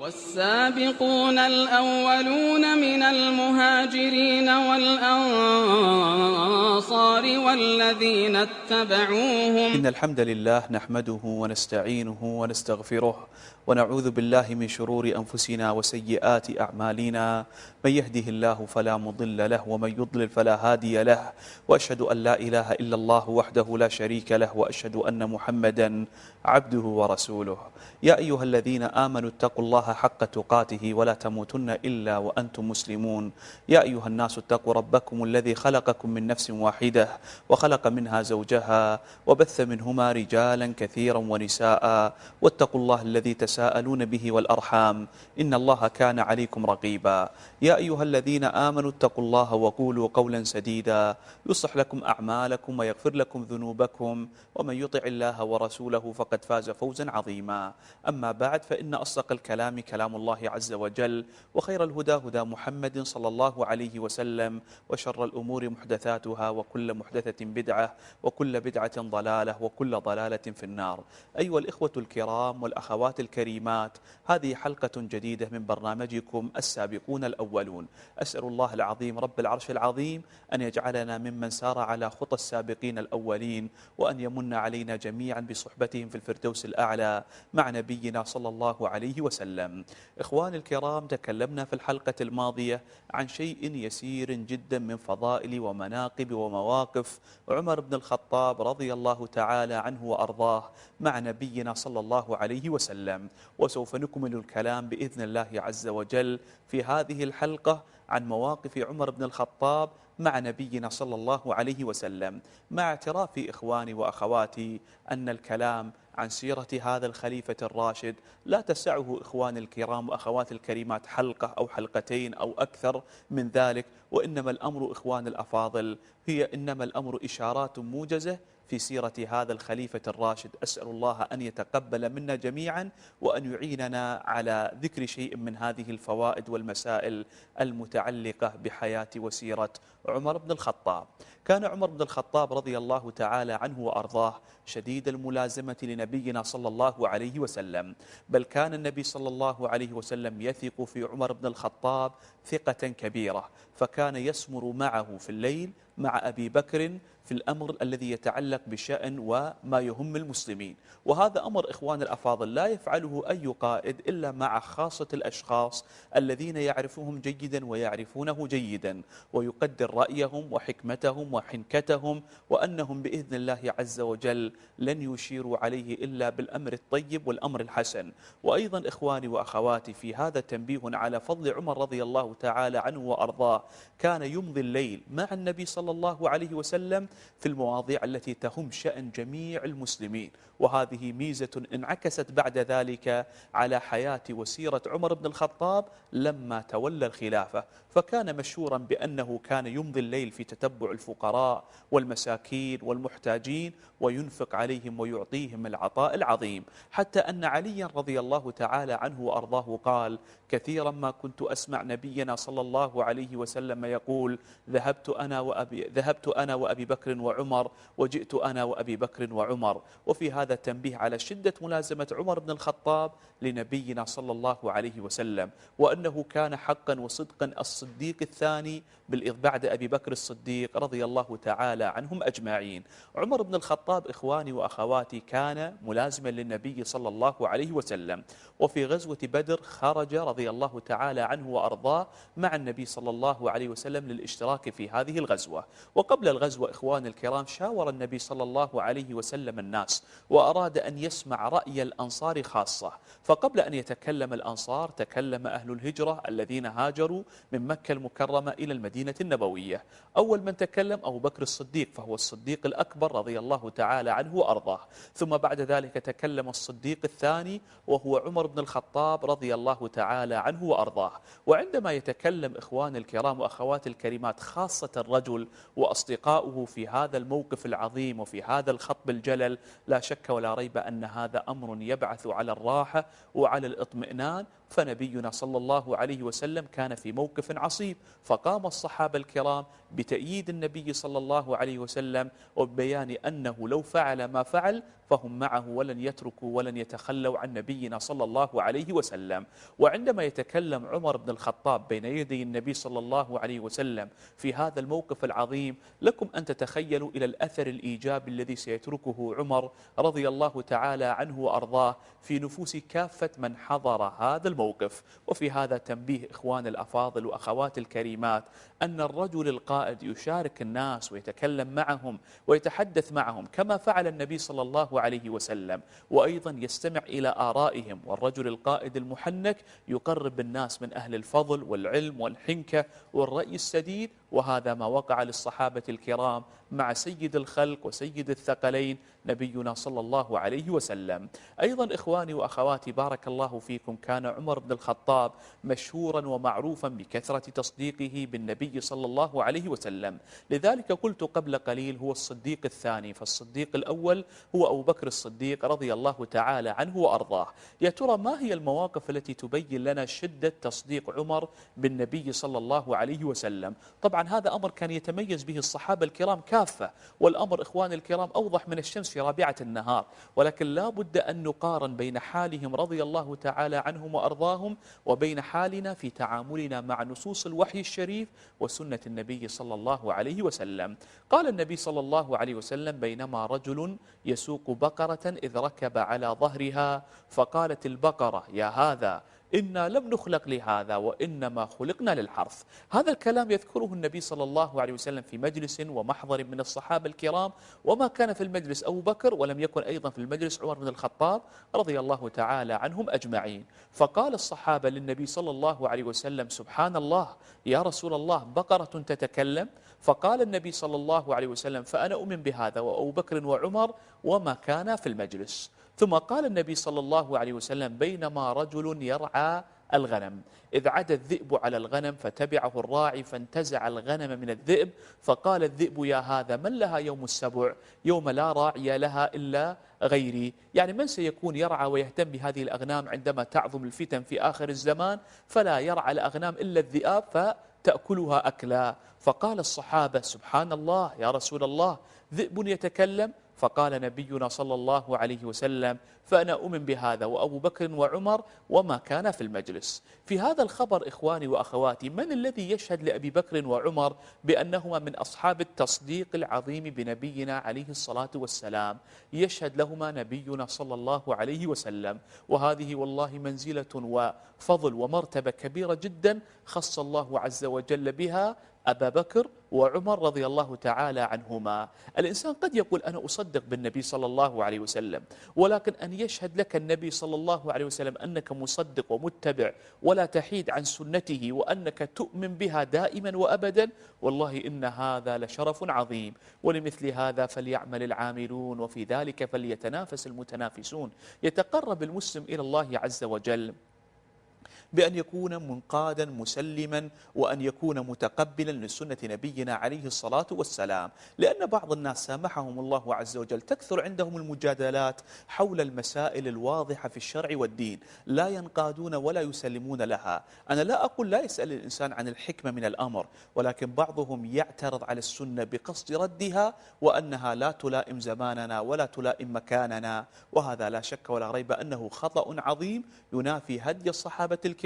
والسابقون الأولون من المهاجرين والأنصار والذين اتبعوهم. إن الحمد لله نحمده ونستعينه ونستغفره ونعوذ بالله من شرور أنفسنا وسيئات أعمالنا، من يهده الله فلا مضل له ومن يضلل فلا هادي له، وأشهد أن لا إله إلا الله وحده لا شريك له، وأشهد أن محمدا عبده ورسوله. يا أيها الذين آمنوا اتقوا الله حق تقاته ولا تموتن إلا وأنتم مسلمون. يا أيها الناس اتقوا ربكم الذي خلقكم من نفس واحدة وخلق منها زوجها وبث منهما رجالا كثيرا ونساء، واتقوا الله الذي تساءلون به والأرحام إن الله كان عليكم رقيبا. يا أيها الذين آمنوا اتقوا الله وقولوا قولا سديدا يصلح لكم أعمالكم ويغفر لكم ذنوبكم، ومن يطع الله ورسوله فقد فاز فوزا عظيما. أما بعد، فإن أصدق الكلام كلام الله عز وجل، وخير الهدى هدى محمد صلى الله عليه وسلم، وشر الأمور محدثاتها، وكل محدثة بدعة، وكل بدعة ضلالة، وكل ضلالة في النار. أيها الإخوة الكرام والأخوات الكريمات، هذه حلقة جديدة من برنامجكم السابقون الأولون. أسأل الله العظيم رب العرش العظيم أن يجعلنا ممن سار على خطى السابقين الأولين، وأن يمن علينا جميعا بصحبتهم في الفردوس الأعلى مع نبينا صلى الله عليه وسلم. إخواني الكرام، تكلمنا في الحلقة الماضية عن شيء يسير جدا من فضائل ومناقب ومواقف عمر بن الخطاب رضي الله تعالى عنه وأرضاه مع نبينا صلى الله عليه وسلم، وسوف نكمل الكلام بإذن الله عز وجل في هذه الحلقة عن مواقف عمر بن الخطاب مع نبينا صلى الله عليه وسلم، مع اعتراف إخواني وأخواتي أن الكلام عن سيرة هذا الخليفة الراشد لا تسعه إخواني الكرام وأخواتي الكريمات حلقة أو حلقتين أو أكثر من ذلك، وإنما الأمر إخواني الأفاضل إنما الأمر إشارات موجزة في سيرة هذا الخليفة الراشد. أسأل الله أن يتقبل منا جميعا، وأن يعيننا على ذكر شيء من هذه الفوائد والمسائل المتعلقة بحياة وسيرة عمر بن الخطاب. كان عمر بن الخطاب رضي الله تعالى عنه وأرضاه شديد الملازمة لنبينا صلى الله عليه وسلم، بل كان النبي صلى الله عليه وسلم يثق في عمر بن الخطاب ثقة كبيرة، فكان يسمر معه في الليل مع أبي بكر في الأمر الذي يتعلق بشأن وما يهم المسلمين. وهذا أمر إخوان الأفاضل لا يفعله أي قائد إلا مع خاصة الأشخاص الذين يعرفهم جيدا ويعرفونه جيدا، ويقدر رأيهم وحكمتهم وحنكتهم، وأنهم بإذن الله عز وجل لن يشيروا عليه إلا بالأمر الطيب والأمر الحسن. وأيضا إخواني وأخواتي، في هذا تنبيه على فضل عمر رضي الله تعالى عنه وأرضاه. كان يمضي الليل مع النبي صلى الله عليه وسلم في المواضيع التي تهم شأن جميع المسلمين، وهذه ميزة انعكست بعد ذلك على حياة وسيرة عمر بن الخطاب لما تولى الخلافة، فكان مشهورا بأنه كان يمضي الليل في تتبع الفقراء والمساكين والمحتاجين، وينفق عليهم ويعطيهم العطاء العظيم، حتى أن عليا رضي الله تعالى عنه وأرضاه قال: كثيرا ما كنت أسمع نبينا صلى الله عليه وسلم يقول: ذهبت أنا وأبي بكر وعمر، وجئت أنا وأبي بكر وعمر. وفي هذا تنبيه على شدة ملازمة عمر بن الخطاب لنبينا صلى الله عليه وسلم، وأنه كان حقا وصدقا الصديق الثاني بعد أبي بكر الصديق رضي الله تعالى عنهم أجمعين. عمر بن الخطاب إخواني وأخواتي كان ملازما للنبي صلى الله عليه وسلم، وفي غزوة بدر خرج رضي الله تعالى عنه وأرضاه مع النبي صلى الله عليه وسلم للاشتراك في هذه الغزوة. وقبل الغزوة إخواني الكرام شاور النبي صلى الله عليه وسلم الناس، وأراد أن يسمع رأي الأنصار خاصة. فقبل أن يتكلم الأنصار تكلم أهل الهجرة الذين هاجروا من مكة المكرمة إلى المدينة النبوية. أول من تكلم أبو بكر الصديق، فهو الصديق الأكبر رضي الله تعالى عنه وأرضاه. ثم بعد ذلك تكلم الصديق الثاني وهو عمر بن الخطاب رضي الله تعالى عنه وأرضاه. وعندما يتكلم إخواني الكرام وأخواتي الكريمات خاصة الرجل وأصدقاؤه في هذا الموقف العظيم وفي هذا الخطب الجلل، لا شك ولا ريب أن هذا أمر يبعث على الراحة وعلى الاطمئنان، فنبينا صلى الله عليه وسلم كان في موقف عصيب، فقام الصحابة الكرام بتأييد النبي صلى الله عليه وسلم وببيان أنه لو فعل ما فعل فهم معه ولن يتركوا ولن يتخلوا عن نبينا صلى الله عليه وسلم. وعندما يتكلم عمر بن الخطاب بين يدي النبي صلى الله عليه وسلم في هذا الموقف العظيم، لكم أن تتخيلوا إلى الأثر الإيجابي الذي سيتركه عمر رضي الله تعالى عنه وأرضاه في نفوس كافة من حضر هذا الموقف. وفي هذا تنبيه إخوان الأفاضل وأخوات الكريمات أن الرجل القائد يشارك الناس ويتكلم معهم ويتحدث معهم كما فعل النبي صلى الله عليه وسلم، وأيضا يستمع إلى آرائهم. والرجل القائد المحنك يقرب الناس من أهل الفضل والعلم والحنكة والرأي السديد، وهذا ما وقع للصحابة الكرام مع سيد الخلق وسيد الثقلين نبينا صلى الله عليه وسلم. أيضا إخواني وأخواتي بارك الله فيكم، كان عمر بن الخطاب مشهورا ومعروفا بكثرة تصديقه بالنبي صلى الله عليه وسلم، لذلك قلت قبل قليل هو الصديق الثاني، فالصديق الأول هو أبو بكر الصديق رضي الله تعالى عنه وأرضاه. يا ترى ما هي المواقف التي تبين لنا شدة تصديق عمر بالنبي صلى الله عليه وسلم؟ طبعا هذا أمر كان يتميز به الصحابة الكرام كافة، والأمر إخوان الكرام أوضح من الشمس في رابعة النهار، ولكن لا بد أن نقارن بين حالهم رضي الله تعالى عنهم وأرضاهم وبين حالنا في تعاملنا مع نصوص الوحي الشريف وسنة النبي صلى الله عليه وسلم. قال النبي صلى الله عليه وسلم: بينما رجل يسوق بقرة إذ ركب على ظهرها فقالت البقرة: يا هذا إنا لم نخلق لهذا وإنما خلقنا للحرث. هذا الكلام يذكره النبي صلى الله عليه وسلم في مجلس ومحضر من الصحابة الكرام، وما كان في المجلس أبو بكر ولم يكن أيضا في المجلس عمر بن الخطاب رضي الله تعالى عنهم أجمعين. فقال الصحابة للنبي صلى الله عليه وسلم: سبحان الله يا رسول الله، بقرة تتكلم؟ فقال النبي صلى الله عليه وسلم: فأنا أؤمن بهذا وأبو بكر وعمر وما كان في المجلس. ثم قال النبي صلى الله عليه وسلم: بينما رجل يرعى الغنم إذ عدا الذئب على الغنم فتبعه الراعي فانتزع الغنم من الذئب، فقال الذئب: يا هذا من لها يوم السبع يوم لا راعي لها إلا غيري. يعني من سيكون يرعى ويهتم بهذه الأغنام عندما تعظم الفتن في آخر الزمان؟ فلا يرعى الأغنام إلا الذئاب فتأكلها أكلا. فقال الصحابة: سبحان الله يا رسول الله، ذئب يتكلم؟ فقال نبينا صلى الله عليه وسلم: فأنا أؤمن بهذا وأبو بكر وعمر وما كان في المجلس. في هذا الخبر إخواني وأخواتي، من الذي يشهد لأبي بكر وعمر بأنهما من أصحاب التصديق العظيم بنبينا عليه الصلاة والسلام؟ يشهد لهما نبينا صلى الله عليه وسلم، وهذه والله منزلة وفضل ومرتبة كبيرة جدا خص الله عز وجل بها أبا بكر وعمر رضي الله تعالى عنهما. الإنسان قد يقول: أنا أصدق بالنبي صلى الله عليه وسلم، ولكن أن يشهد لك النبي صلى الله عليه وسلم أنك مصدق ومتبع ولا تحيد عن سنته وأنك تؤمن بها دائما وأبدا، والله إن هذا لشرف عظيم. ولمثل هذا فليعمل العاملون وفي ذلك فليتنافس المتنافسون. يتقرب المسلم إلى الله عز وجل بأن يكون منقادا مسلما وأن يكون متقبلا لسنة نبينا عليه الصلاة والسلام، لأن بعض الناس سامحهم الله عز وجل تكثر عندهم المجادلات حول المسائل الواضحة في الشرع والدين، لا ينقادون ولا يسلمون لها. أنا لا أقول لا يسأل الإنسان عن الحكمة من الأمر، ولكن بعضهم يعترض على السنة بقصد ردها وأنها لا تلائم زماننا ولا تلائم مكاننا، وهذا لا شك ولا ريب أنه خطأ عظيم ينافي هدي الصحابة الكرام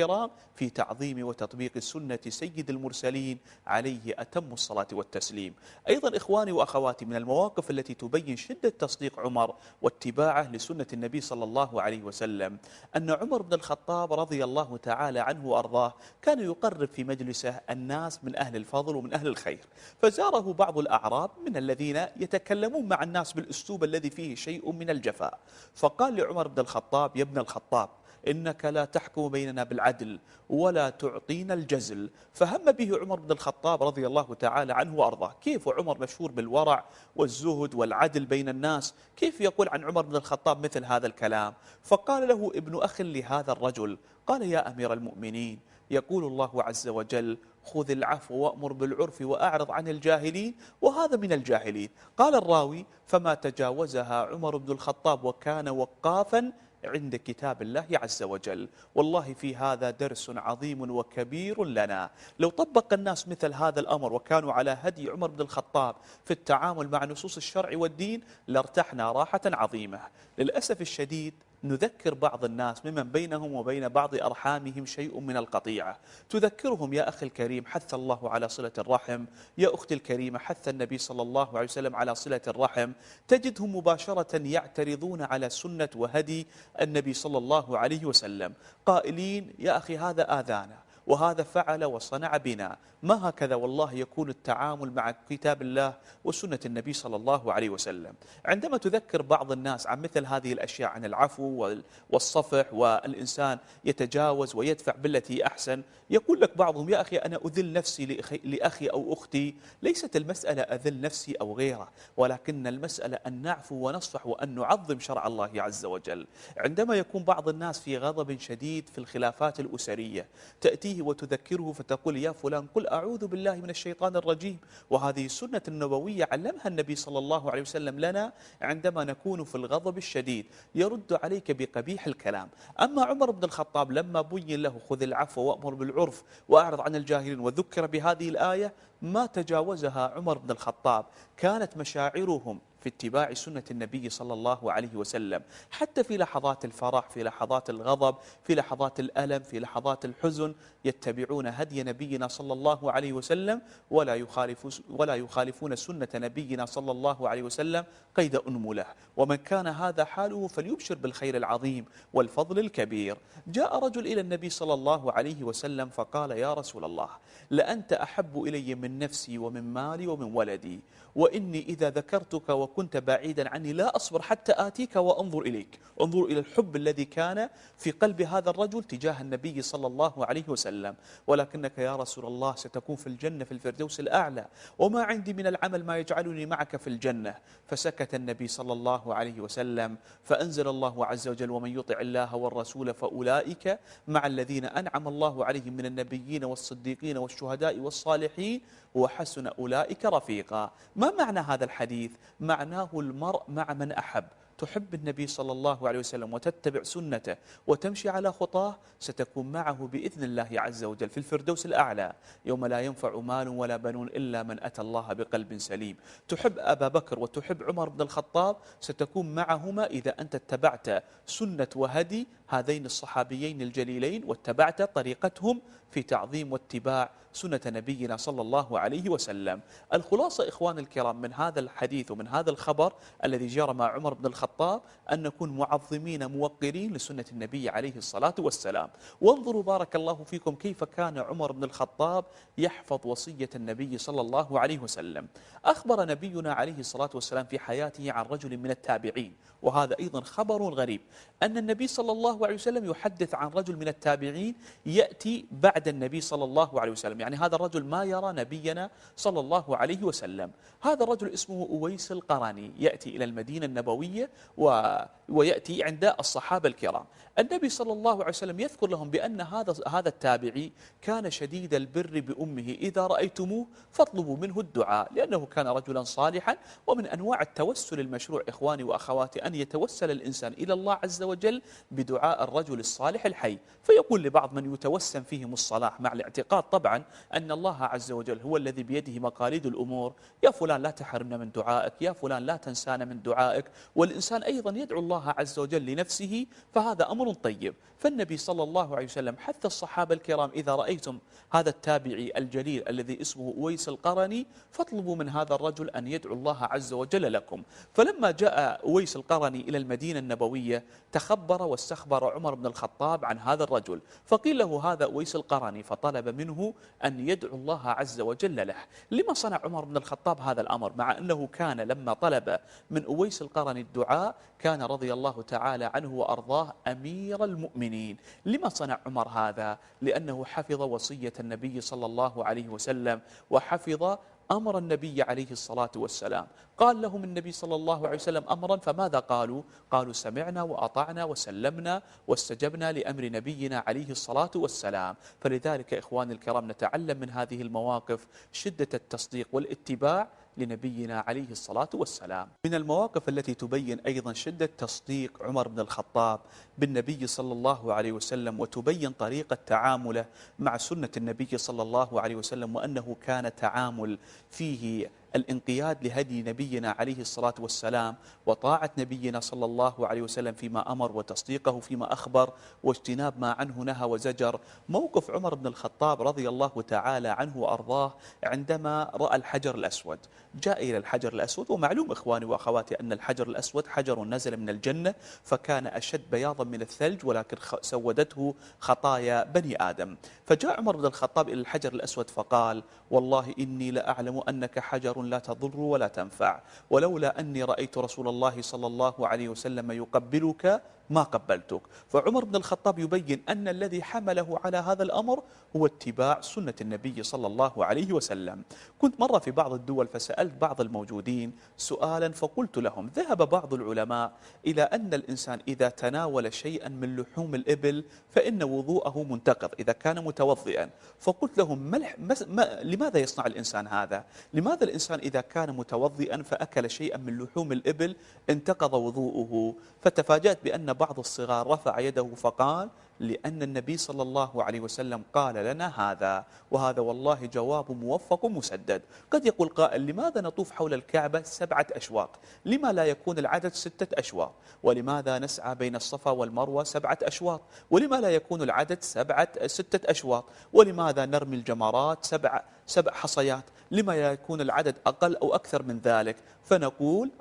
في تعظيم وتطبيق سنة سيد المرسلين عليه أتم الصلاة والتسليم. أيضا إخواني وأخواتي، من المواقف التي تبين شدة تصديق عمر واتباعه لسنة النبي صلى الله عليه وسلم أن عمر بن الخطاب رضي الله تعالى عنه وأرضاه كان يقرب في مجلسه الناس من أهل الفضل ومن أهل الخير، فزاره بعض الأعراب من الذين يتكلمون مع الناس بالأسلوب الذي فيه شيء من الجفاء، فقال لعمر بن الخطاب: يا ابن الخطاب، إنك لا تحكم بيننا بالعدل ولا تعطينا الجزل. فهم به عمر بن الخطاب رضي الله تعالى عنه وأرضاه. كيف عمر مشهور بالورع والزهد والعدل بين الناس، كيف يقول عن عمر بن الخطاب مثل هذا الكلام؟ فقال له ابن أخ لهذا الرجل، قال: يا أمير المؤمنين، يقول الله عز وجل: خذ العفو وأمر بالعرف وأعرض عن الجاهلين، وهذا من الجاهلين. قال الراوي: فما تجاوزها عمر بن الخطاب وكان وقافا عند كتاب الله عز وجل. والله في هذا درس عظيم وكبير لنا. لو طبق الناس مثل هذا الأمر وكانوا على هدي عمر بن الخطاب في التعامل مع نصوص الشرع والدين لارتحنا راحة عظيمة. للأسف الشديد نذكر بعض الناس ممن بينهم وبين بعض أرحامهم شيء من القطيعة، تذكرهم يا أخي الكريم حث الله على صلة الرحم، يا أختي الكريمة حث النبي صلى الله عليه وسلم على صلة الرحم، تجدهم مباشرة يعترضون على سنة وهدي النبي صلى الله عليه وسلم قائلين يا أخي هذا آذانا وهذا فعل وصنع بنا، ما هكذا والله يكون التعامل مع كتاب الله وسنة النبي صلى الله عليه وسلم. عندما تذكر بعض الناس عن مثل هذه الأشياء، عن العفو والصفح والإنسان يتجاوز ويدفع بالتي أحسن، يقول لك بعضهم يا أخي أنا أذل نفسي لأخي أو أختي. ليست المسألة أذل نفسي أو غيره، ولكن المسألة أن نعفو ونصفح وأن نعظم شرع الله عز وجل. عندما يكون بعض الناس في غضب شديد في الخلافات الأسرية تأتيه وتذكره فتقول يا فلان قل أعوذ بالله من الشيطان الرجيم، وهذه السنة النبوية علمها النبي صلى الله عليه وسلم لنا عندما نكون في الغضب الشديد، يرد عليك بقبيح الكلام. أما عمر بن الخطاب لما بين له خذ العفو وأمر بالعرف وأعرض عن الجاهلين وذكر بهذه الآية ما تجاوزها عمر بن الخطاب. كانت مشاعرهم في اتباع سنة النبي صلى الله عليه وسلم حتى في لحظات الفرح، في لحظات الغضب، في لحظات الألم، في لحظات الحزن، يتبعون هدي نبينا صلى الله عليه وسلم ولا يخالفون سنة نبينا صلى الله عليه وسلم قيد أنملة. ومن كان هذا حاله فليبشر بالخير العظيم والفضل الكبير. جاء رجل إلى النبي صلى الله عليه وسلم فقال يا رسول الله لأنت أحب إلي من نفسي ومن مالي ومن ولدي، وإني إذا ذكرتك وكنت بعيدا عني لا أصبر حتى آتيك وأنظر إليك. انظر إلى الحب الذي كان في قلب هذا الرجل تجاه النبي صلى الله عليه وسلم. ولكنك يا رسول الله ستكون في الجنة في الفردوس الأعلى، وما عندي من العمل ما يجعلني معك في الجنة. فسكت النبي صلى الله عليه وسلم، فأنزل الله عز وجل ومن يطع الله والرسول فأولئك مع الذين أنعم الله عليهم من النبيين والصديقين والشهداء والصالحين وحسن أولئك رفيقا. ما معنى هذا الحديث؟ معناه المرء مع من أحب. تحب النبي صلى الله عليه وسلم وتتبع سنته وتمشي على خطاه، ستكون معه بإذن الله عز وجل في الفردوس الأعلى يوم لا ينفع مال ولا بنون إلا من أتى الله بقلب سليم. تحب أبا بكر وتحب عمر بن الخطاب، ستكون معهما إذا أنت اتبعت سنة وهدي هذين الصحابيين الجليلين واتبعت طريقتهم في تعظيم واتباع سنة نبينا صلى الله عليه وسلم. الخلاصة إخوان الكرام من هذا الحديث ومن هذا الخبر الذي جرى مع عمر بن الخطاب أن نكون معظمين موقرين لسنة النبي عليه الصلاة والسلام. وانظروا بارك الله فيكم كيف كان عمر بن الخطاب يحفظ وصية النبي صلى الله عليه وسلم. أخبر نبينا عليه الصلاة والسلام في حياته عن رجل من التابعين، وهذا أيضا خبر غريب، أن النبي صلى الله عليه وسلم يحدث عن رجل من التابعين يأتي بعد النبي صلى الله عليه وسلم، يعني هذا الرجل ما يرى نبينا صلى الله عليه وسلم. هذا الرجل اسمه أويس القرني، يأتي إلى المدينة النبوية ويأتي عند الصحابة الكرام. النبي صلى الله عليه وسلم يذكر لهم بأن هذا التابعي كان شديد البر بأمه، إذا رأيتموه فاطلبوا منه الدعاء، لأنه كان رجلا صالحا. ومن أنواع التوسل المشروع إخواني وأخواتي أن يتوسل الإنسان إلى الله عز وجل بدعاء الرجل الصالح الحي. فيقول لبعض من يتوسم فيهم الصلاح مع الاعتقاد طبعا أن الله عز وجل هو الذي بيده مقاليد الأمور، يا فلان لا تحرمنا من دعائك، يا فلان لا تنسانا من دعائك. والإنسان أيضا يدعو الله عز وجل لنفسه، فهذا أمر طيب. فالنبي صلى الله عليه وسلم حث الصحابة الكرام إذا رأيتم هذا التابعي الجليل الذي اسمه أويس القرني فاطلبوا من هذا الرجل أن يدعو الله عز وجل لكم. فلما جاء أويس القرني إلى المدينة النبوية تخبر واستخبر عمر بن الخطاب عن هذا الرجل، فقيل له هذا أويس القرني، فطلب منه أن يدعو الله عز وجل له. لما صنع عمر بن الخطاب هذا الأمر مع أنه كان لما طلب من أويس القرني الدعاء كان رضي الله تعالى عنه وأرضاه أمير المؤمنين؟ لما صنع عمر هذا؟ لأنه حفظ وصية النبي صلى الله عليه وسلم وحفظ أمر النبي عليه الصلاة والسلام. قال لهم النبي صلى الله عليه وسلم أمرا، فماذا قالوا؟ قالوا سمعنا وأطعنا وسلمنا واستجبنا لأمر نبينا عليه الصلاة والسلام. فلذلك إخواني الكرام نتعلم من هذه المواقف شدة التصديق والاتباع لنبينا عليه الصلاة والسلام. من المواقف التي تبين أيضا شدة تصديق عمر بن الخطاب بالنبي صلى الله عليه وسلم، وتبين طريقة تعامله مع سنة النبي صلى الله عليه وسلم، وأنه كان تعامل فيه الانقياد لهدي نبينا عليه الصلاة والسلام، وطاعة نبينا صلى الله عليه وسلم فيما أمر، وتصديقه فيما أخبر، واجتناب ما عنه نهى وزجر. موقف عمر بن الخطاب رضي الله تعالى عنه وأرضاه عندما رأى الحجر الأسود، جاء إلى الحجر الأسود، ومعلوم إخواني وأخواتي أن الحجر الأسود حجر نزل من الجنة، فكان أشد بياضا من الثلج، ولكن سودته خطايا بني آدم. فجاء عمر بن الخطاب إلى الحجر الأسود فقال: والله إني لأعلم أنك حجر لا تضر ولا تنفع، ولولا أني رأيت رسول الله صلى الله عليه وسلم يقبلك ما قبلتك. فعمر بن الخطاب يبين أن الذي حمله على هذا الأمر هو اتباع سنة النبي صلى الله عليه وسلم. كنت مرة في بعض الدول فسألت بعض الموجودين سؤالا، فقلت لهم: ذهب بعض العلماء إلى أن الإنسان إذا تناول شيئا من لحوم الإبل فإن وضوءه منتقض إذا كان متوضئا. فقلت لهم: لماذا يصنع الإنسان هذا؟ لماذا الإنسان إذا كان متوضئا فأكل شيئا من لحوم الإبل انتقض وضوءه؟ فتفاجأت بأن بعض الصغار رفع يده فقال: لأن النبي صلى الله عليه وسلم قال لنا هذا. وهذا والله جواب موفق مسدد. قد يقول قائل: لماذا نطوف حول الكعبة 7 أشواط؟ لما لا يكون العدد 6 أشواط؟ ولماذا نسعى بين الصفا والمروة 7 أشواط؟ ولما لا يكون العدد 6 أشواط؟ ولماذا نرمي الجمرات 7 حصيات؟ لما لا يكون العدد أقل أو أكثر من ذلك؟ فنقول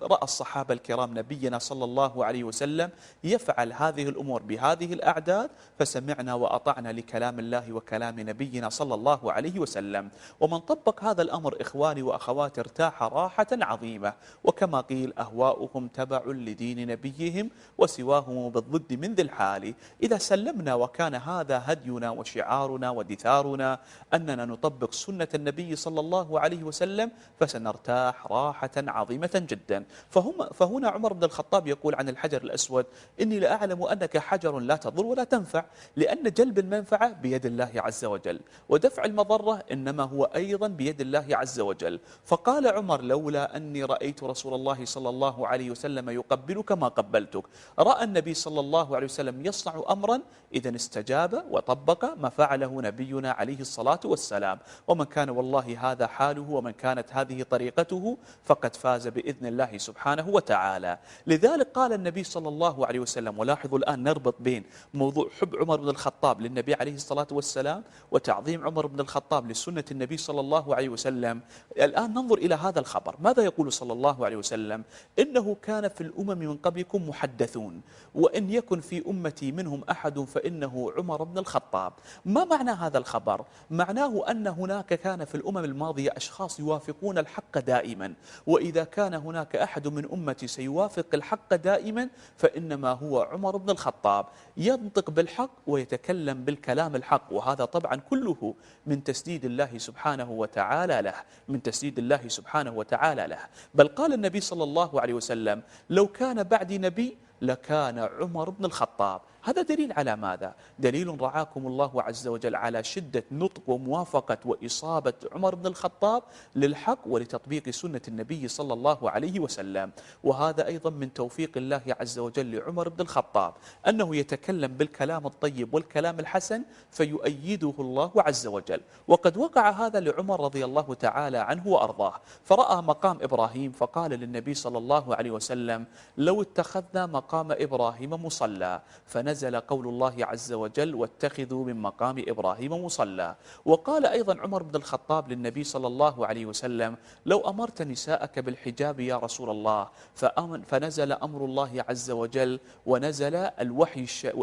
رأى الصحابة الكرام نبينا صلى الله عليه وسلم يفعل هذه الأمور بهذه الأعداد، فسمعنا وأطعنا لكلام الله وكلام نبينا صلى الله عليه وسلم. ومن طبق هذا الأمر إخواني وأخواتي ارتاح راحة عظيمة. وكما قيل: أهواؤهم تبع لدين نبيهم وسواهم بالضد من ذي الحال. إذا سلمنا وكان هذا هدينا وشعارنا ودثارنا أننا نطبق سنة النبي صلى الله عليه وسلم، فسنرتاح راحة عظيمة جدا. فهنا عمر بن الخطاب يقول عن الحجر الأسود: إني لأعلم أنك حجر لا تضر ولا تنفع، لأن جلب المنفعة بيد الله عز وجل، ودفع المضرة إنما هو أيضا بيد الله عز وجل. فقال عمر: لولا أني رأيت رسول الله صلى الله عليه وسلم يقبلك ما قبلتك. رأى النبي صلى الله عليه وسلم يصنع أمرا، إذن استجاب وطبق ما فعله نبينا عليه الصلاة والسلام. ومن كان والله هذا حاله ومن كانت هذه طريقته فقد فاز بإذن الله سبحانه وتعالى. لذلك قال النبي صلى الله عليه وسلم، ولاحظوا الآن نربط بين موضوع حب عمر بن الخطاب للنبي عليه الصلاة والسلام وتعظيم عمر بن الخطاب لسنة النبي صلى الله عليه وسلم. الآن ننظر إلى هذا الخبر، ماذا يقول صلى الله عليه وسلم؟ إنه كان في الأمم من قبلكم محدثون، وإن يكن في أمتي منهم أحد فإنه عمر بن الخطاب. ما معنى هذا الخبر؟ معناه أن هناك كان في الأمم الماضية أشخاص يوافقون الحق دائما، وإذا كان هناك أحد من أمتي سيوافق الحق دائما فإنما هو عمر بن الخطاب، ينطق بالحق ويتكلم بالكلام الحق. وهذا طبعا كله من تسديد الله سبحانه وتعالى له، من تسديد الله سبحانه وتعالى له. بل قال النبي صلى الله عليه وسلم: لو كان بعدي نبي لكان عمر بن الخطاب. هذا دليل على ماذا؟ دليل رعاكم الله عز وجل على شدة نطق وموافقة وإصابة عمر بن الخطاب للحق ولتطبيق سنة النبي صلى الله عليه وسلم. وهذا أيضا من توفيق الله عز وجل لعمر بن الخطاب، أنه يتكلم بالكلام الطيب والكلام الحسن فيؤيده الله عز وجل. وقد وقع هذا لعمر رضي الله تعالى عنه وأرضاه، فرأى مقام إبراهيم فقال للنبي صلى الله عليه وسلم: لو اتخذنا مقام إبراهيم مصلى، فنزل قول الله عز وجل: واتخذوا من مقام إبراهيم مصلى. وقال أيضا عمر بن الخطاب للنبي صلى الله عليه وسلم: لو أمرت نساءك بالحجاب يا رسول الله، فنزل أمر الله عز وجل ونزل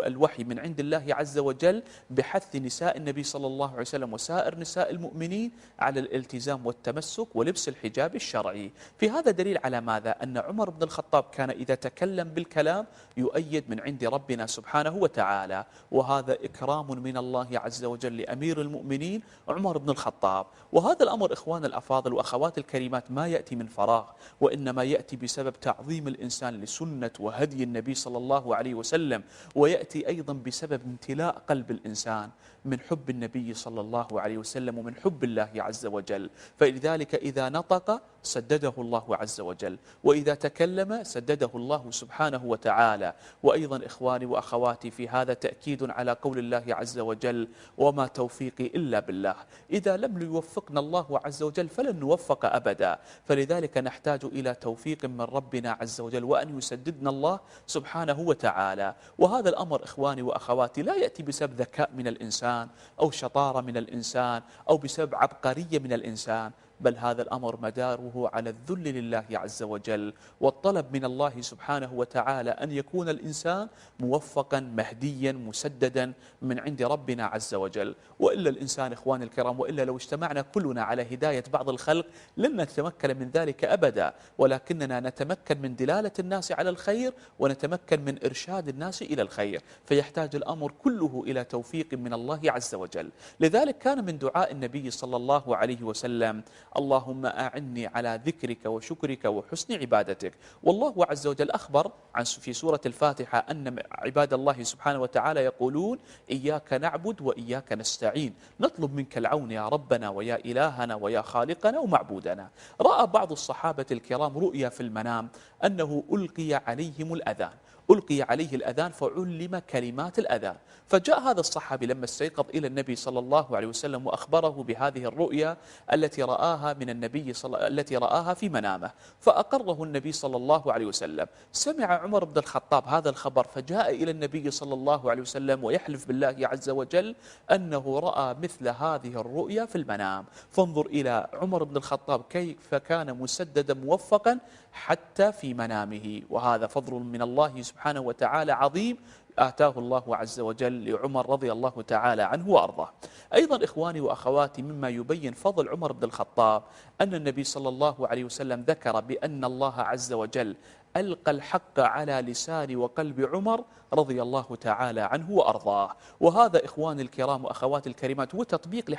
الوحي من عند الله عز وجل بحث نساء النبي صلى الله عليه وسلم وسائر نساء المؤمنين على الالتزام والتمسك ولبس الحجاب الشرعي. في هذا دليل على ماذا؟ أن عمر بن الخطاب كان إذا تكلم بالكلام يؤيد من عند ربنا سبحانه سبحانه وتعالى. وهذا إكرام من الله عز وجل لأمير المؤمنين عمر بن الخطاب. وهذا الأمر إخوان الأفاضل وأخوات الكريمات ما يأتي من فراغ، وإنما يأتي بسبب تعظيم الإنسان لسنة وهدي النبي صلى الله عليه وسلم، ويأتي أيضا بسبب امتلاء قلب الإنسان من حب النبي صلى الله عليه وسلم ومن حب الله عز وجل. فلذلك إذا نطق سدده الله عز وجل، وإذا تكلم سدده الله سبحانه وتعالى. وأيضا إخواني وأخواتي في هذا تأكيد على قول الله عز وجل: وما توفيقي إلا بالله. إذا لم يوفقنا الله عز وجل فلن نوفق أبدا، فلذلك نحتاج إلى توفيق من ربنا عز وجل، وأن يسددنا الله سبحانه وتعالى. وهذا الأمر إخواني وأخواتي لا يأتي بسبب ذكاء من الإنسان أو شطارة من الإنسان أو بسبب عبقرية من الإنسان، بل هذا الأمر مداره على الذل لله عز وجل، والطلب من الله سبحانه وتعالى أن يكون الإنسان موفقا مهديا مسددا من عند ربنا عز وجل. وإلا الإنسان إخواني الكرام، وإلا لو اجتمعنا كلنا على هداية بعض الخلق لن نتمكن من ذلك أبدا، ولكننا نتمكن من دلالة الناس على الخير ونتمكن من إرشاد الناس إلى الخير، فيحتاج الأمر كله إلى توفيق من الله عز وجل. لذلك كان من دعاء النبي صلى الله عليه وسلم: اللهم أعني على ذكرك وشكرك وحسن عبادتك. والله عز وجل أخبر في سورة الفاتحة أن عباد الله سبحانه وتعالى يقولون: إياك نعبد وإياك نستعين، نطلب منك العون يا ربنا ويا إلهنا ويا خالقنا ومعبودنا. رأى بعض الصحابة الكرام رؤيا في المنام أنه ألقي عليهم الأذان، ألقي عليه الأذان فعلم كلمات الأذان. فجاء هذا الصحابي لما استيقظ إلى النبي صلى الله عليه وسلم وأخبره بهذه الرؤيا التي رآها من النبي التي رآها في منامه، فأقره النبي صلى الله عليه وسلم. سمع عمر بن الخطاب هذا الخبر فجاء إلى النبي صلى الله عليه وسلم ويحلف بالله عز وجل أنه رأى مثل هذه الرؤيا في المنام. فانظر إلى عمر بن الخطاب كيف كان مسددا موفقا حتى في منامه، وهذا فضل من الله سبحانه وتعالى عظيم آتاه الله عز وجل لعمر رضي الله تعالى عنه وأرضاه. أيضا إخواني وأخواتي مما يبين فضل عمر بن الخطاب أن النبي صلى الله عليه وسلم ذكر بأن الله عز وجل ألقى الحق على لسان وقلب عمر رضي الله تعالى عنه وأرضاه. وهذا إخواني الكرام وأخواتي الكريمات هو تطبيق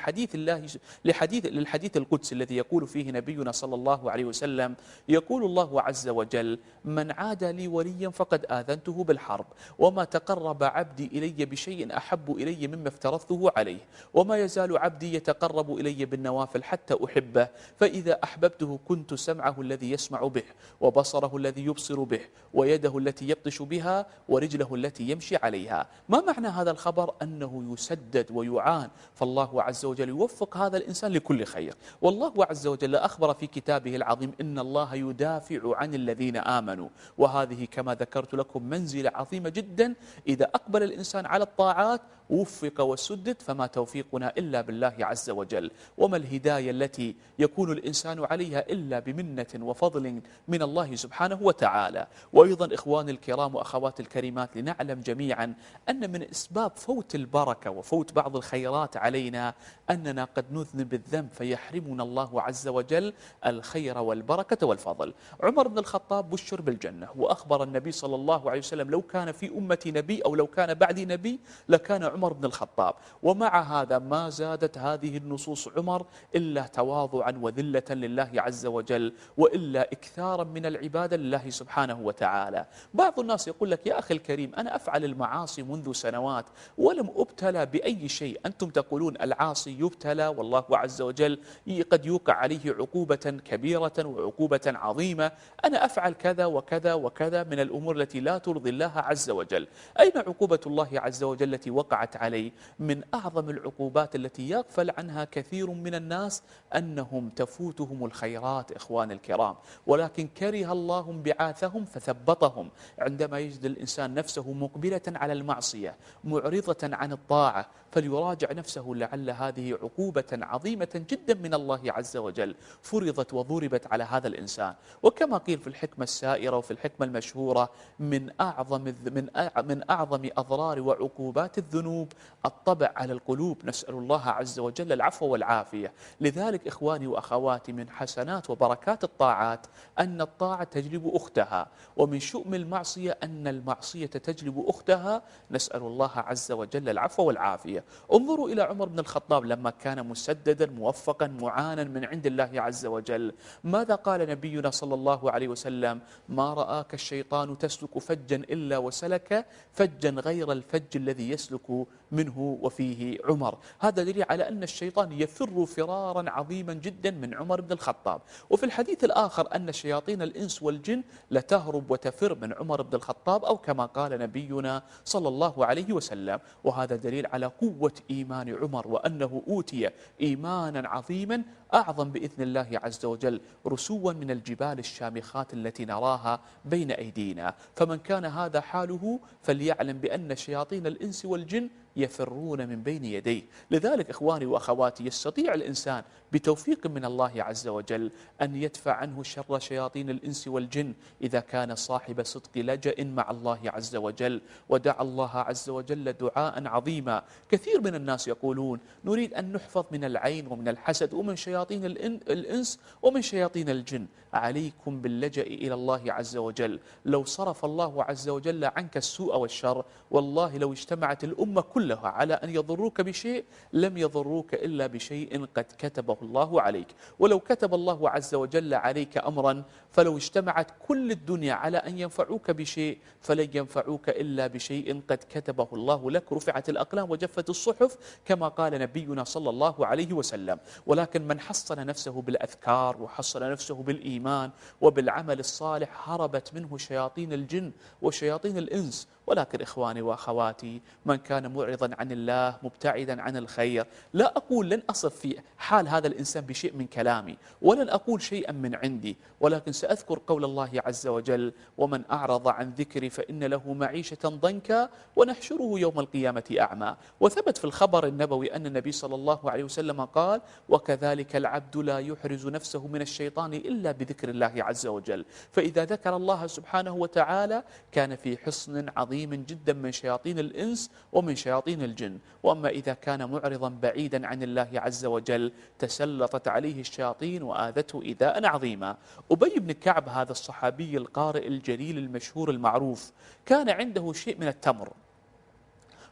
للحديث القدسي الذي يقول فيه نبينا صلى الله عليه وسلم: يقول الله عز وجل: من عاد لي وليا فقد آذنته بالحرب، وما تقرب عبدي إلي بشيء أحب إلي مما افترضته عليه، وما يزال عبدي يتقرب إلي بالنوافل حتى أحبه، فإذا أحببته كنت سمعه الذي يسمع به، وبصره الذي يبصر به، ويده التي يبطش بها، ورجله التي يمشي عليها. ما معنى هذا الخبر؟ أنه يسدد ويعان، فالله عز وجل يوفق هذا الإنسان لكل خير. والله عز وجل أخبر في كتابه العظيم: إن الله يدافع عن الذين آمنوا. وهذه كما ذكرت لكم منزلة عظيمة جدا، إذا أقبل الإنسان على الطاعات وفق وسدد، فما توفيقنا إلا بالله عز وجل. وما الهداية التي يكون الإنسان عليها إلا بمنة وفضل من الله سبحانه وتعالى. وأيضا إخواني الكرام وأخواتي الكريمات، لنعلم جميعا أن من أسباب فوت البركة وفوت بعض الخيرات علينا أننا قد نذنب الذنب فيحرمنا الله عز وجل الخير والبركة والفضل. عمر بن الخطاب بشر بالجنة، وأخبر النبي صلى الله عليه وسلم: لو كان في أمتي نبي أو لو كان بعدي نبي لكان عمر بن الخطاب. ومع هذا ما زادت هذه النصوص عمر إلا تواضعا وذلة لله عز وجل، وإلا إكثارا من العبادة لله سبحانه وتعالى. بعض الناس يقول لك: يا أخي الكريم، أنا أفعل المعاصي منذ سنوات ولم أبتلى بأي شيء. أنتم تقولون العاصي يبتلى، والله عز وجل قد يوقع عليه عقوبة كبيرة وعقوبة عظيمة. أنا أفعل كذا وكذا وكذا من الأمور التي لا ترضي الله عز وجل. أين عقوبة الله عز وجل التي وقعت عليه؟ من أعظم العقوبات التي يغفل عنها كثير من الناس أنهم تفوتهم الخيرات إخوان الكرام، ولكن كره الله انبعاثهم فثبطهم. عندما يجد الإنسان نفسه مقبلة على المعصية معرضة عن الطاعة فليراجع نفسه، لعل هذه عقوبة عظيمة جدا من الله عز وجل فرضت وضربت على هذا الإنسان. وكما قيل في الحكمة السائرة وفي الحكمة المشهورة: من أعظم أضرار وعقوبات الذنوب الذنوب الطبع على القلوب، نسأل الله عز وجل العفو والعافية. لذلك إخواني وأخواتي من حسنات وبركات الطاعات أن الطاعة تجلب أختها، ومن شؤم المعصية أن المعصية تجلب أختها، نسأل الله عز وجل العفو والعافية. انظروا إلى عمر بن الخطاب لما كان مسددا موفقا معانا من عند الله عز وجل، ماذا قال نبينا صلى الله عليه وسلم؟ ما رآك الشيطان تسلك فجا إلا وسلك فجا غير الفج الذي يسلك منه وفيه عمر. هذا دليل على أن الشيطان يفر فرارا عظيما جدا من عمر بن الخطاب. وفي الحديث الآخر أن شياطين الإنس والجن لتهرب وتفر من عمر بن الخطاب، أو كما قال نبينا صلى الله عليه وسلم. وهذا دليل على قوة إيمان عمر، وأنه أوتي إيمانا عظيما أعظم بإذن الله عز وجل رسوا من الجبال الشامخات التي نراها بين أيدينا. فمن كان هذا حاله فليعلم بأن شياطين الإنس والجن يفرون من بين يديه. لذلك إخواني وأخواتي يستطيع الإنسان بتوفيق من الله عز وجل أن يدفع عنه شر شياطين الإنس والجن إذا كان صاحب صدق لجأ مع الله عز وجل ودعا الله عز وجل دعاء عظيما. كثير من الناس يقولون نريد أن نحفظ من العين ومن الحسد ومن شياطين الإنس ومن شياطين الجن. عليكم باللجأ إلى الله عز وجل. لو صرف الله عز وجل عنك السوء والشر، والله لو اجتمعت الأمة كلها على أن يضروك بشيء لم يضروك إلا بشيء قد كتبه الله عليك. ولو كتب الله عز وجل عليك أمرا، فلو اجتمعت كل الدنيا على أن ينفعوك بشيء فلن ينفعوك إلا بشيء قد كتبه الله لك. رفعت الأقلام وجفت الصحف كما قال نبينا صلى الله عليه وسلم. ولكن من حصن نفسه بالأذكار وحصن نفسه بالإيمان وبالعمل الصالح هربت منه شياطين الجن وشياطين الإنس. ولكن إخواني وأخواتي من كان معرضا عن الله مبتعدا عن الخير، لا أقول لن أصف في حال هذا الإنسان بشيء من كلامي ولن أقول شيئا من عندي، ولكن سأذكر قول الله عز وجل ومن أعرض عن ذكري فإن له معيشة ضنكا ونحشره يوم القيامة أعمى. وثبت في الخبر النبوي أن النبي صلى الله عليه وسلم قال وكذلك العبد لا يحرز نفسه من الشيطان إلا بذكر الله عز وجل. فإذا ذكر الله سبحانه وتعالى كان في حصن عظيم جدا من شياطين الإنس ومن شياطين الجن. وأما إذا كان معرضا بعيدا عن الله عز وجل تسلطت عليه الشياطين وآذته إيذاء عظيما. أبي بن كعب هذا الصحابي القارئ الجليل المشهور المعروف كان عنده شيء من التمر،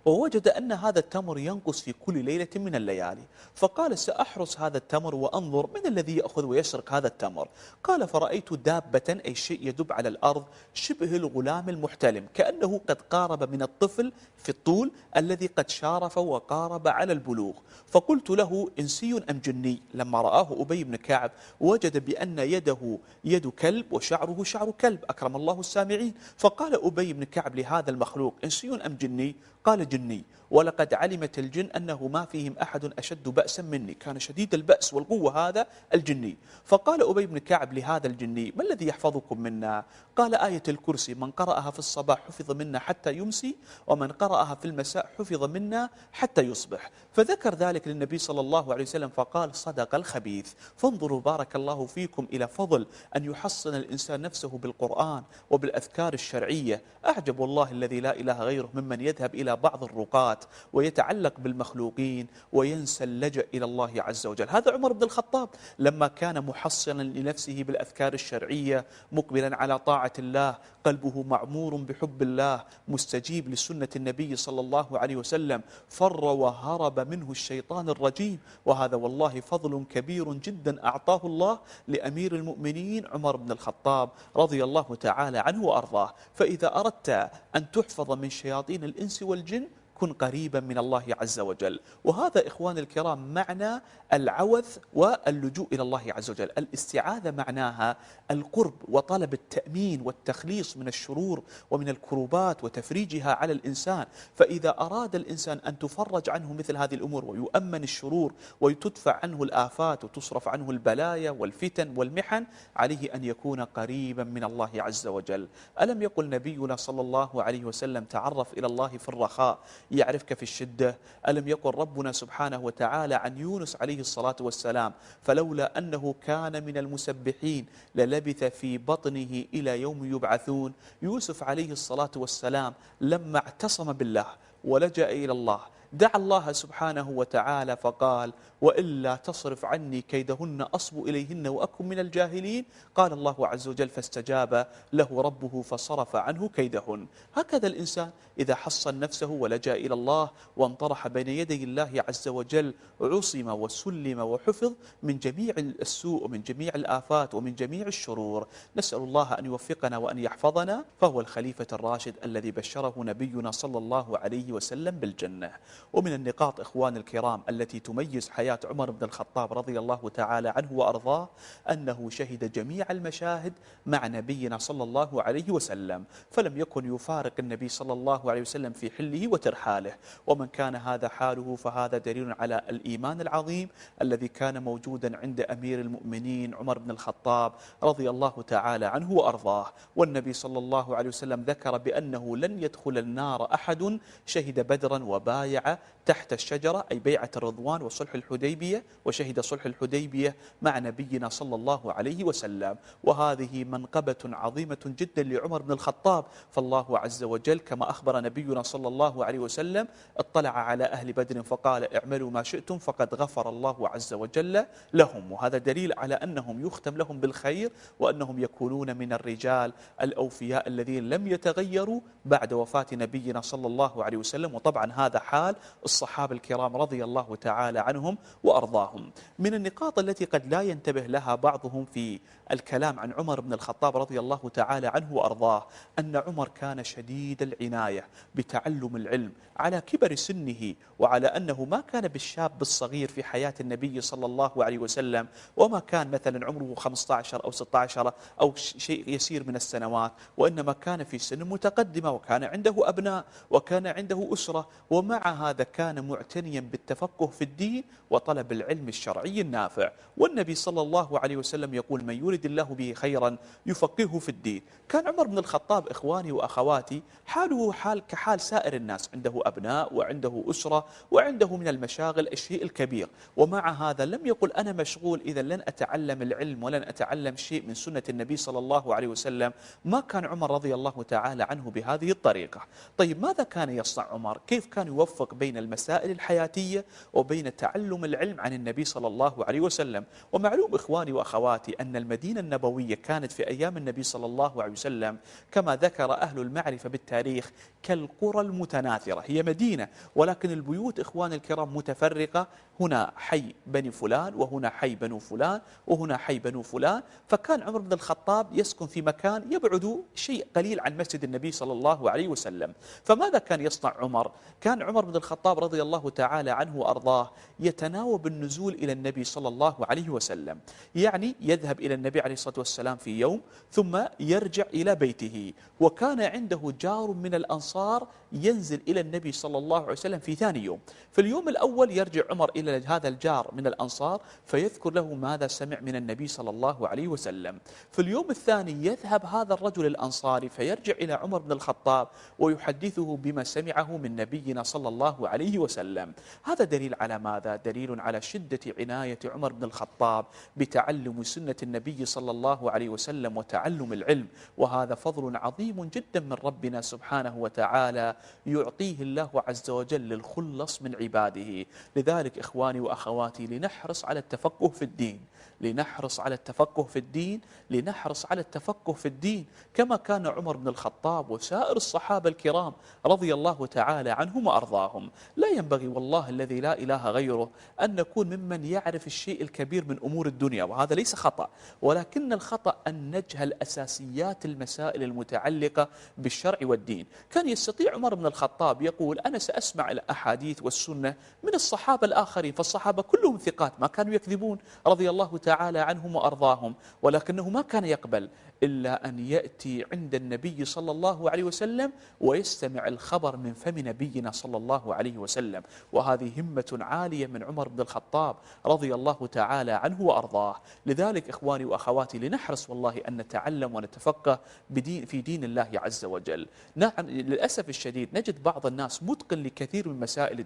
ووجد أن هذا التمر ينقص في كل ليلة من الليالي، فقال سأحرس هذا التمر وأنظر من الذي يأخذ ويسرق هذا التمر. قال فرأيت دابة أي شيء يدب على الأرض شبه الغلام المحتلم، كأنه قد قارب من الطفل في الطول الذي قد شارف وقارب على البلوغ. فقلت له إنسي أم جني؟ لما رآه أبي بن كعب وجد بأن يده يد كلب وشعره شعر كلب، أكرم الله السامعين. فقال أبي بن كعب لهذا المخلوق إنسي أم جني؟ قال جني. ولقد علمت الجن أنه ما فيهم أحد أشد بأسا مني، كان شديد البأس والقوة هذا الجني. فقال أبي بن كعب لهذا الجني ما الذي يحفظكم منا؟ قال آية الكرسي، من قرأها في الصباح حفظ منا حتى يمسي، ومن قرأها في المساء حفظ منا حتى يصبح. فذكر ذلك للنبي صلى الله عليه وسلم فقال صدق الخبيث. فانظروا بارك الله فيكم إلى فضل أن يحصن الإنسان نفسه بالقرآن وبالأذكار الشرعية. أعجب والله الذي لا إله غيره ممن يذهب إلى بعض الرقات ويتعلق بالمخلوقين وينسى اللجأ إلى الله عز وجل. هذا عمر بن الخطاب لما كان محصنا لنفسه بالأذكار الشرعية مقبلا على طاعة الله، قلبه معمور بحب الله، مستجيب لسنة النبي صلى الله عليه وسلم، فر وهرب منه الشيطان الرجيم. وهذا والله فضل كبير جدا أعطاه الله لأمير المؤمنين عمر بن الخطاب رضي الله تعالى عنه وأرضاه. فإذا أردت أن تحفظ من شياطين الإنس والجن كن قريبا من الله عز وجل. وهذا إخواني الكرام معنى العوذ واللجوء إلى الله عز وجل. الاستعاذة معناها القرب وطلب التأمين والتخليص من الشرور ومن الكروبات وتفريجها على الإنسان. فإذا أراد الإنسان أن تفرج عنه مثل هذه الأمور ويؤمن الشرور وتدفع عنه الآفات وتصرف عنه البلايا والفتن والمحن، عليه أن يكون قريبا من الله عز وجل. ألم يقل نبينا صلى الله عليه وسلم تعرف إلى الله في الرخاء يعرفك في الشدة؟ ألم يقل ربنا سبحانه وتعالى عن يونس عليه الصلاة والسلام فلولا أنه كان من المسبحين للبث في بطنه إلى يوم يبعثون؟ يوسف عليه الصلاة والسلام لما اعتصم بالله ولجأ إلى الله دعا الله سبحانه وتعالى فقال: وإلا تصرف عني كيدهن أصب إليهن وأكن من الجاهلين. قال الله عز وجل: فاستجاب له ربه فصرف عنه كيدهن. هكذا الإنسان إذا حصن نفسه ولجأ إلى الله وانطرح بين يدي الله عز وجل عصم وسلم وحفظ من جميع السوء ومن جميع الآفات ومن جميع الشرور. نسأل الله أن يوفقنا وأن يحفظنا، فهو الخليفة الراشد الذي بشره نبينا صلى الله عليه وسلم بالجنة. ومن النقاط إخوان الكرام التي تميز حياة عمر بن الخطاب رضي الله تعالى عنه وأرضاه أنه شهد جميع المشاهد مع نبينا صلى الله عليه وسلم، فلم يكن يفارق النبي صلى الله عليه وسلم في حله وترحاله. ومن كان هذا حاله فهذا دليل على الإيمان العظيم الذي كان موجودا عند أمير المؤمنين عمر بن الخطاب رضي الله تعالى عنه وأرضاه. والنبي صلى الله عليه وسلم ذكر بأنه لن يدخل النار أحد شهد بدرا وبايع تحت الشجرة، أي بيعة الرضوان وصلح الحديبية، وشهد صلح الحديبية مع نبينا صلى الله عليه وسلم. وهذه منقبة عظيمة جدا لعمر بن الخطاب، فالله عز وجل كما أخبر نبينا صلى الله عليه وسلم: اطلع على أهل بدر فقال: اعملوا ما شئتم فقد غفر الله عز وجل لهم. وهذا دليل على أنهم يختم لهم بالخير، وأنهم يكونون من الرجال الأوفياء الذين لم يتغيروا بعد وفاة نبينا صلى الله عليه وسلم. وطبعا هذا حال الصحابة الكرام رضي الله تعالى عنهم وأرضاهم. من النقاط التي قد لا ينتبه لها بعضهم في الكلام عن عمر بن الخطاب رضي الله تعالى عنه وأرضاه أن عمر كان شديد العناية بتعلم العلم على كبر سنه، وعلى أنه ما كان بالشاب الصغير في حياة النبي صلى الله عليه وسلم، وما كان مثلا عمره 15 أو 16 أو شيء يسير من السنوات، وإنما كان في سن متقدمة وكان عنده أبناء وكان عنده أسرة، ومع هذا كان معتنيا بالتفقه في الدين وطلب العلم الشرعي النافع. والنبي صلى الله عليه وسلم يقول: من يريد الله به خيرا يفقهه في الدين. كان عمر بن الخطاب إخواني وأخواتي حاله حال كحال سائر الناس، عنده أبناء وعنده أسرة وعنده من المشاغل الشيء الكبير، ومع هذا لم يقل: أنا مشغول إذا لن أتعلم العلم ولن أتعلم شيء من سنة النبي صلى الله عليه وسلم. ما كان عمر رضي الله تعالى عنه بهذه الطريقة. طيب ماذا كان يصنع عمر؟ كيف كان يوفق بين المسائل الحياتية وبين تعلم العلم عن النبي صلى الله عليه وسلم؟ ومعلوم إخواني وأخواتي أن المدينة النبوية كانت في أيام النبي صلى الله عليه وسلم كما ذكر أهل المعرفة بالتاريخ كالقرى المتناثرة. هي مدينة ولكن البيوت إخوان الكرام متفرقة، هنا حي بني فلان وهنا حي بنو فلان وهنا حي بنو فلان. فكان عمر بن الخطاب يسكن في مكان يبعد شيء قليل عن مسجد النبي صلى الله عليه وسلم. فماذا كان يصنع عمر؟ كان عمر بن الخطاب رضي الله تعالى عنه وأرضاه يتناوب النزول إلى النبي صلى الله عليه وسلم، يعني يذهب إلى النبي عليه الصلاة والسلام في يوم ثم يرجع إلى بيته. وكان عنده جار من الأنصار ينزل إلى النبي صلى الله عليه وسلم في ثاني يوم. في اليوم الأول يرجع عمر إلى هذا الجار من الأنصار فيذكر له ماذا سمع من النبي صلى الله عليه وسلم. في اليوم الثاني يذهب هذا الرجل الأنصاري فيرجع إلى عمر بن الخطاب ويحدثه بما سمعه من نبينا صلى الله عليه وسلم. هذا دليل على ماذا؟ دليل على شدة عناية عمر بن الخطاب بتعلم سنة النبي صلى الله عليه وسلم وتعلم العلم. وهذا فضل عظيم جدا من ربنا سبحانه وتعالى يعطيه الله عز وجل للخلص من عباده. لذلك إخواني وأخواتي لنحرص على التفقه في الدين، لنحرص على التفقه في الدين، لنحرص على التفقه في الدين كما كان عمر بن الخطاب وسائر الصحابة الكرام رضي الله تعالى عنهم وأرضاهم. لا ينبغي والله الذي لا إله غيره أن نكون ممن يعرف الشيء الكبير من أمور الدنيا، وهذا ليس خطأ، ولكن الخطأ أن نجهل أساسيات المسائل المتعلقة بالشرع والدين. كان يستطيع عمر بن الخطاب يقول: أنا سأسمع الأحاديث والسنة من الصحابة الآخرين، فالصحابة كلهم ثقات ما كانوا يكذبون رضي الله تعالى عنهم وأرضاهم، ولكنه ما كان يقبل إلا أن يأتي عند النبي صلى الله عليه وسلم ويستمع الخبر من فم نبينا صلى الله عليه وسلم. وهذه همة عالية من عمر بن الخطاب رضي الله تعالى عنه وأرضاه. لذلك إخواني وأخواتي لنحرص والله أن نتعلم ونتفقه في دين الله عز وجل. نعم للأسف الشديد نجد بعض الناس متقن لكثير من مسائل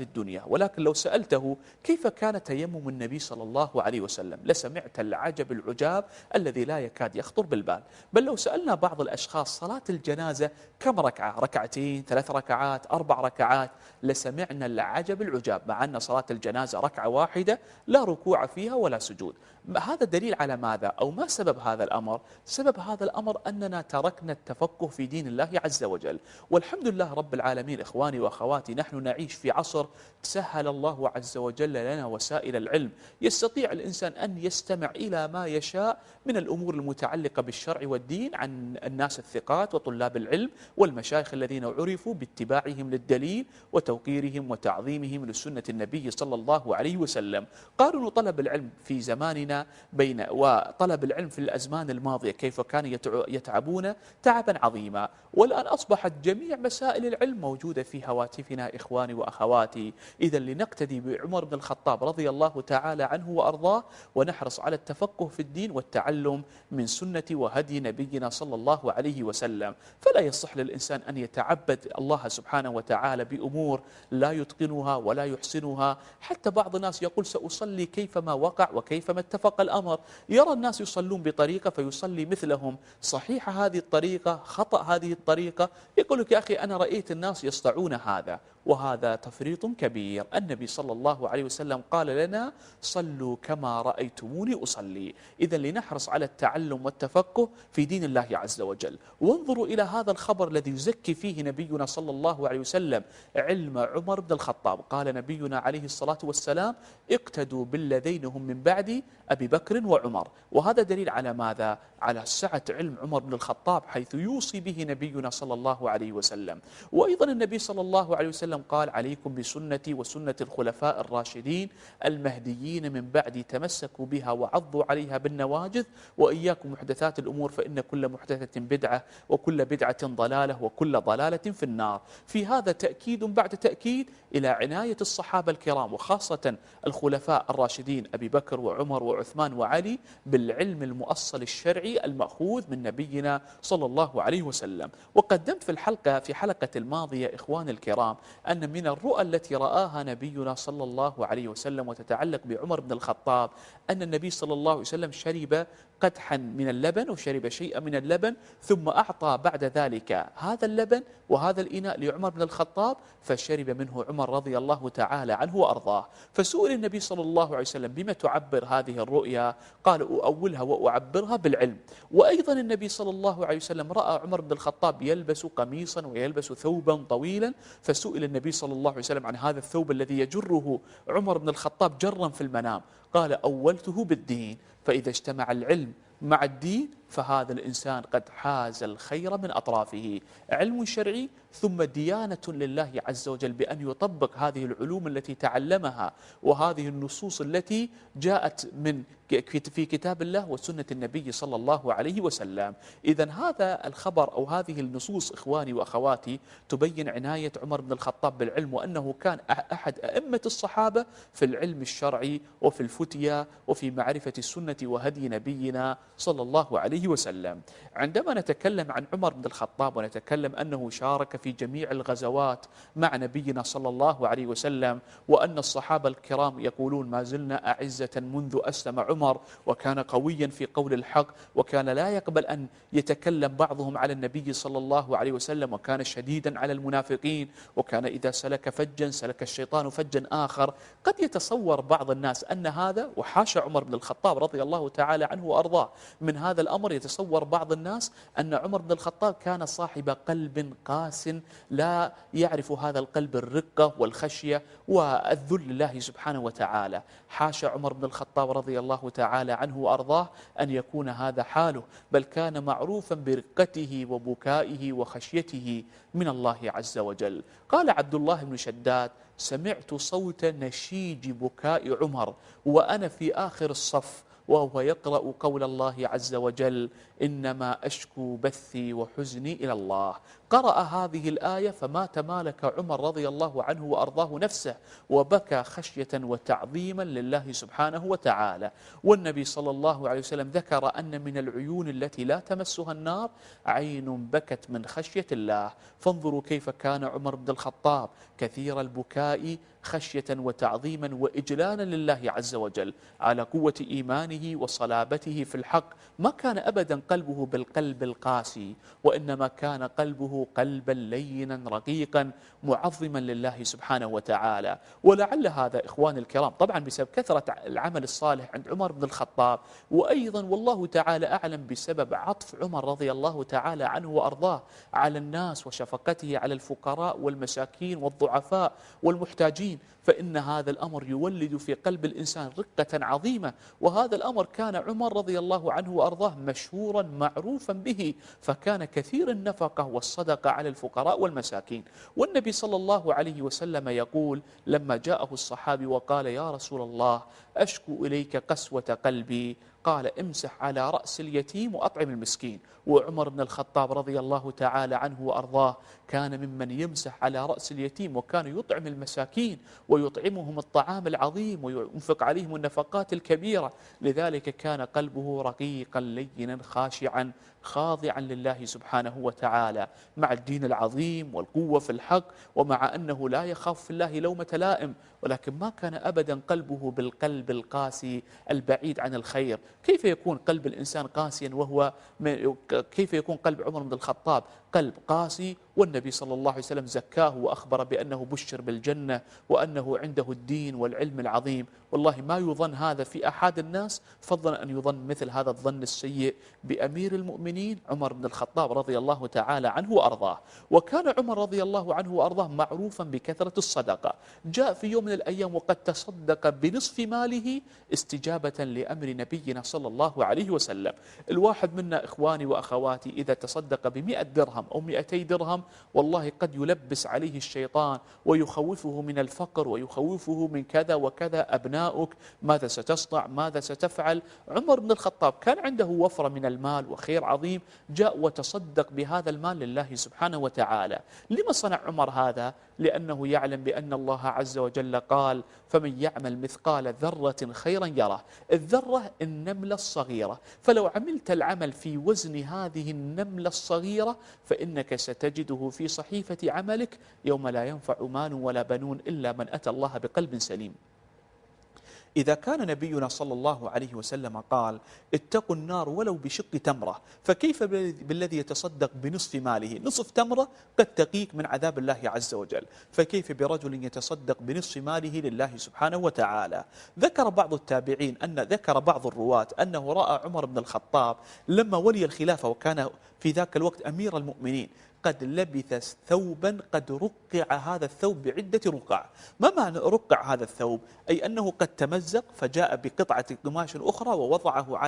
الدنيا، ولكن لو سألته كيف كان تيمم النبي صلى الله عليه وسلم لسمعت العجب العجاب الذي لا يكاد يخطر بالبال. بل لو سألنا بعض الأشخاص صلاة الجنازة كم ركعة؟ ركعتين، 3 ركعات، 4 ركعات لسمعنا العجب العجاب، مع أن صلاة الجنازة ركعة واحدة لا ركوع فيها ولا سجود. هذا دليل على ماذا؟ أو ما سبب هذا الأمر؟ سبب هذا الأمر أننا تركنا التفقه في دين الله عز وجل. والحمد لله رب العالمين إخواني وأخواتي، نحن نعيش في عصر سهل الله عز وجل لنا وسائل العلم، يستطيع الإنسان أن يستمع إلى ما يشاء من الأمور المتعلقة بالشرع والدين عن الناس الثقات وطلاب العلم والمشايخ الذين عرفوا باتباعهم للدليل وتوقيرهم وتعظيمهم لسنة النبي صلى الله عليه وسلم. قارنوا طلب العلم في زماننا وطلب العلم في الأزمان الماضية كيف كانوا يتعبون تعبا عظيما، والآن أصبحت جميع مسائل العلم موجودة في هواتفنا إخواني وأخواتي. إذا لنقتدي بعمر بن الخطاب رضي الله تعالى عنه وأرضاه، ونحرص على التفقه في الدين والتعلم من سنة وهدي نبينا صلى الله عليه وسلم. فلا يصح للإنسان أن يتعبد الله سبحانه وتعالى بأمور لا يتقنها ولا يحسنها. حتى بعض الناس يقول سأصلي كيفما وقع وكيفما اتفق الأمر، يرى الناس يصلون بطريقة فيصلي مثلهم. صحيح هذه الطريقة، خطأ هذه الطريقة، يقول لك يا أخي أنا رأيت الناس يصنعون هذا، وهذا تفريط كبير. النبي صلى الله عليه وسلم قال لنا صلوا كما رأيتموني أصلي. إذا لنحرص على التعلم والتفقه في دين الله عز وجل. وانظروا إلى هذا الخبر الذي يزكي فيه نبينا صلى الله عليه وسلم علم عمر بن الخطاب. قال نبينا عليه الصلاة والسلام اقتدوا بالذين هم من بعد أبي بكر وعمر. وهذا دليل على ماذا؟ على سعة علم عمر بن الخطاب، حيث يوصي به نبينا صلى الله عليه وسلم. وأيضا النبي صلى الله عليه وسلم قال عليكم بسنتي وسنة الخلفاء الراشدين المهديين من بعدي تمسكوا بها وعضوا عليها بالنواجذ، وإياكم محدثات الأمور فإن كل محدثة بدعة وكل بدعة ضلالة وكل ضلالة في النار. في هذا تأكيد بعد تأكيد إلى عناية الصحابة الكرام وخاصة الخلفاء الراشدين أبي بكر وعمر وعثمان وعلي بالعلم المؤصل الشرعي المأخوذ من نبينا صلى الله عليه وسلم. وقدمت في حلقة الماضية إخواني الكرام أن من الرؤى التي رآها نبينا صلى الله عليه وسلم وتتعلق بعمر بن الخطاب أن النبي صلى الله عليه وسلم شرب قدحا من اللبن وشرب شيئا من اللبن، ثم أعطى بعد ذلك هذا اللبن وهذا الإناء لعمر بن الخطاب فشرب منه عمر رضي الله تعالى عنه وأرضاه. فسئل النبي صلى الله عليه وسلم بما تعبر هذه الرؤيا؟ قال أؤولها وأعبرها بالعلم. وأيضا النبي صلى الله عليه وسلم رأى عمر بن الخطاب يلبس قميصا ويلبس ثوبا طويلا، فسئل النبي صلى الله عليه وسلم عن هذا الثوب الذي يجره عمر بن الخطاب جرا في المنام، قال أولته بالدين. فإذا اجتمع العلم مع الدين فهذا الإنسان قد حاز الخير من أطرافه. علم شرعي ثم ديانة لله عز وجل بأن يطبق هذه العلوم التي تعلمها وهذه النصوص التي جاءت في كتاب الله وسنة النبي صلى الله عليه وسلم. إذن هذا الخبر أو هذه النصوص إخواني وأخواتي تبين عناية عمر بن الخطاب بالعلم، وأنه كان أحد أئمة الصحابة في العلم الشرعي وفي الفتية وفي معرفة السنة وهدي نبينا صلى الله عليه وسلم. عندما نتكلم عن عمر بن الخطاب ونتكلم أنه شارك في جميع الغزوات مع نبينا صلى الله عليه وسلم، وأن الصحابة الكرام يقولون ما زلنا أعزة منذ أسلم عمر، وكان قويا في قول الحق، وكان لا يقبل أن يتكلم بعضهم على النبي صلى الله عليه وسلم، وكان شديدا على المنافقين، وكان إذا سلك فجا سلك الشيطان فجا آخر. قد يتصور بعض الناس أن هذا، وحاشا عمر بن الخطاب رضي الله تعالى عنه وأرضاه من هذا الأمر، يتصور بعض الناس أن عمر بن الخطاب كان صاحب قلب قاس لا يعرف هذا القلب الرقة والخشية والذل لله سبحانه وتعالى. حاشا عمر بن الخطاب رضي الله تعالى عنه وأرضاه أن يكون هذا حاله، بل كان معروفا برقته وبكائه وخشيته من الله عز وجل. قال عبد الله بن شداد سمعت صوت نشيج بكاء عمر وأنا في آخر الصف وهو يقرأ قول الله عز وجل إنما أشكو بثي وحزني إلى الله. قرأ هذه الآية فما تمالك عمر رضي الله عنه وأرضاه نفسه وبكى خشية وتعظيما لله سبحانه وتعالى. والنبي صلى الله عليه وسلم ذكر أن من العيون التي لا تمسها النار عين بكت من خشية الله. فانظروا كيف كان عمر بن الخطاب كثير البكاء خشية وتعظيما وإجلالا لله عز وجل على قوة إيمانه وصلابته في الحق. ما كان أبدا قلبه بالقلب القاسي، وإنما كان قلبه قلبه قلبا لينا رقيقا معظما لله سبحانه وتعالى. ولعل هذا إخواني الكرام طبعا بسبب كثرة العمل الصالح عند عمر بن الخطاب، وأيضا والله تعالى أعلم بسبب عطف عمر رضي الله تعالى عنه وأرضاه على الناس وشفقته على الفقراء والمساكين والضعفاء والمحتاجين، فإن هذا الأمر يولد في قلب الإنسان رقة عظيمة. وهذا الأمر كان عمر رضي الله عنه وأرضاه مشهورا معروفا به، فكان كثير النفقة والصدقة على الفقراء والمساكين. والنبي صلى الله عليه وسلم يقول لما جاءه الصحابي وقال يا رسول الله أشكو إليك قسوة قلبي، قال امسح على رأس اليتيم وأطعم المسكين. وعمر بن الخطاب رضي الله تعالى عنه وأرضاه كان ممن يمسح على رأس اليتيم، وكان يطعم المساكين ويطعمهم الطعام العظيم وينفق عليهم النفقات الكبيرة. لذلك كان قلبه رقيقا لينا خاشعا خاضعا لله سبحانه وتعالى، مع الدين العظيم والقوة في الحق، ومع أنه لا يخاف في الله لومة لائم، ولكن ما كان أبدا قلبه بالقلب القاسي البعيد عن الخير. كيف يكون قلب الإنسان قاسيا كيف يكون قلب عمر بن الخطاب قلب قاسي والنبي صلى الله عليه وسلم زكاه وأخبر بأنه بشر بالجنة وأنه عنده الدين والعلم العظيم؟ والله ما يظن هذا في أحد الناس، فضلا أن يظن مثل هذا الظن السيء بأمير المؤمنين عمر بن الخطاب رضي الله تعالى عنه وأرضاه. وكان عمر رضي الله عنه وأرضاه معروفا بكثرة الصدقة. جاء في يوم من الأيام وقد تصدق بنصف ماله استجابة لأمر نبينا صلى الله عليه وسلم. الواحد منا إخواني وأخواتي إذا تصدق ب100 درهم أو 200 درهم والله قد يلبس عليه الشيطان ويخوفه من الفقر ويخوفه من كذا وكذا، أبناؤك ماذا ستصنع، ماذا ستفعل. عمر بن الخطاب كان عنده وفرة من المال وخير عظيم، جاء وتصدق بهذا المال لله سبحانه وتعالى. لما صنع عمر هذا؟ لأنه يعلم بأن الله عز وجل قال فمن يعمل مثقال ذرة خيرا يره. الذرة النملة الصغيرة، فلو عملت العمل في وزن هذه النملة الصغيرة فإنك ستجده في صحيفة عملك يوم لا ينفع مال ولا بنون إلا من أتى الله بقلب سليم. إذا كان نبينا صلى الله عليه وسلم قال اتقوا النار ولو بشق تمرة، فكيف بالذي يتصدق بنصف ماله؟ نصف تمرة قد تقيك من عذاب الله عز وجل، فكيف برجل يتصدق بنصف ماله لله سبحانه وتعالى؟ ذكر بعض التابعين ذكر بعض الرواة أنه رأى عمر بن الخطاب لما ولي الخلافة وكان في ذاك الوقت أمير المؤمنين قد لبث ثوبا قد رقع هذا الثوب بعدة رقع. ما معنى رقع هذا الثوب؟ أي أنه قد تمزق فجاء بقطعة قماش أخرى ووضعه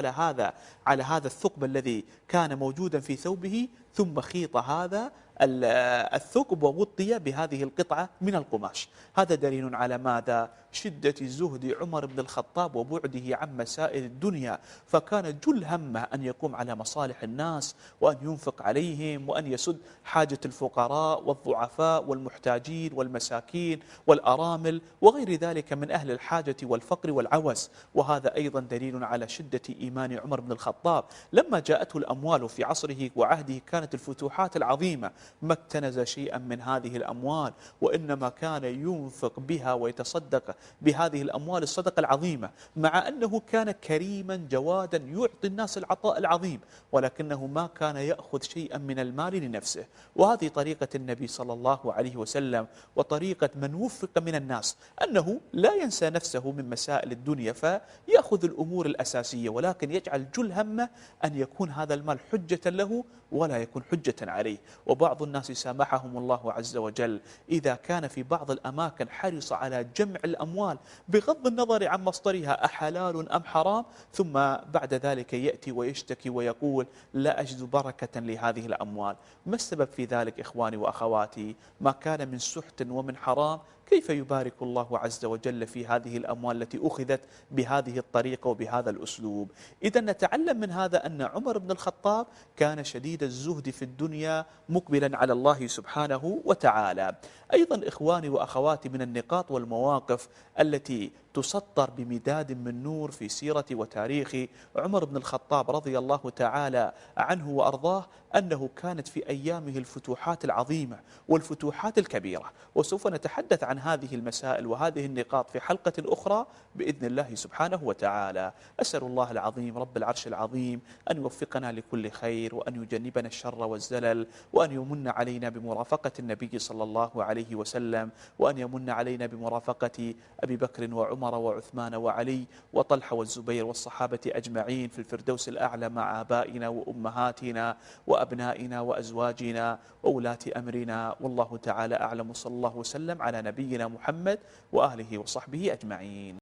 على هذا الثقب الذي كان موجودا في ثوبه، ثم خيط هذا الثقب وغطي بهذه القطعة من القماش. هذا دليل على ماذا؟ شدة زهد عمر بن الخطاب وبعده عن مسائل الدنيا، فكان جل همه أن يقوم على مصالح الناس وأن ينفق عليهم وأن يسد حاجة الفقراء والضعفاء والمحتاجين والمساكين والأرامل وغير ذلك من أهل الحاجة والفقر والعوز. وهذا أيضا دليل على شدة إيمان عمر بن الخطاب. لما جاءته الأموال في عصره وعهده كانت الفتوحات العظيمة، ما اكتنز شيئا من هذه الأموال، وإنما كان ينفق بها ويتصدق بهذه الأموال الصدقة العظيمة، مع أنه كان كريما جوادا يعطي الناس العطاء العظيم، ولكنه ما كان يأخذ شيئا من المال لنفسه. وهذه طريقة النبي صلى الله عليه وسلم وطريقة من وفق من الناس، أنه لا ينسى نفسه من مسائل الدنيا فيأخذ الأمور الأساسية، ولكن يجعل جل همه أن يكون هذا المال حجة له ولا يكون حجة عليه. وبعض الناس سامحهم الله عز وجل إذا كان في بعض الأماكن حرص على جمع الأموال بغض النظر عن مصدرها أحلال أم حرام، ثم بعد ذلك يأتي ويشتكي ويقول لا أجد بركة لهذه الأموال. ما السبب في ذلك إخواني وأخواتي؟ ما كان من سحت ومن حرام كيف يبارك الله عز وجل في هذه الأموال التي أخذت بهذه الطريقة وبهذا الأسلوب؟ إذا نتعلم من هذا أن عمر بن الخطاب كان شديد الزهد في الدنيا مقبلا على الله سبحانه وتعالى. أيضا إخواني وأخواتي من النقاط والمواقف التي تسطر بمداد من نور في سيرة وتاريخ عمر بن الخطاب رضي الله تعالى عنه وأرضاه، أنه كانت في أيامه الفتوحات العظيمة والفتوحات الكبيرة. وسوف نتحدث عن هذه المسائل وهذه النقاط في حلقة أخرى بإذن الله سبحانه وتعالى. أسأل الله العظيم رب العرش العظيم أن يوفقنا لكل خير، وأن يجنبنا الشر والزلل، وأن يمن علينا بمرافقة النبي صلى الله عليه وسلم، وأن يمن علينا بمرافقة أبي بكر وعمر وعثمان وعلي وطلحة والزبير والصحابة أجمعين في الفردوس الأعلى مع آبائنا وأمهاتنا وأبنائنا وأزواجنا وولاة أمرنا. والله تعالى أعلم، صلى الله وسلم على نبينا محمد وآله وصحبه أجمعين.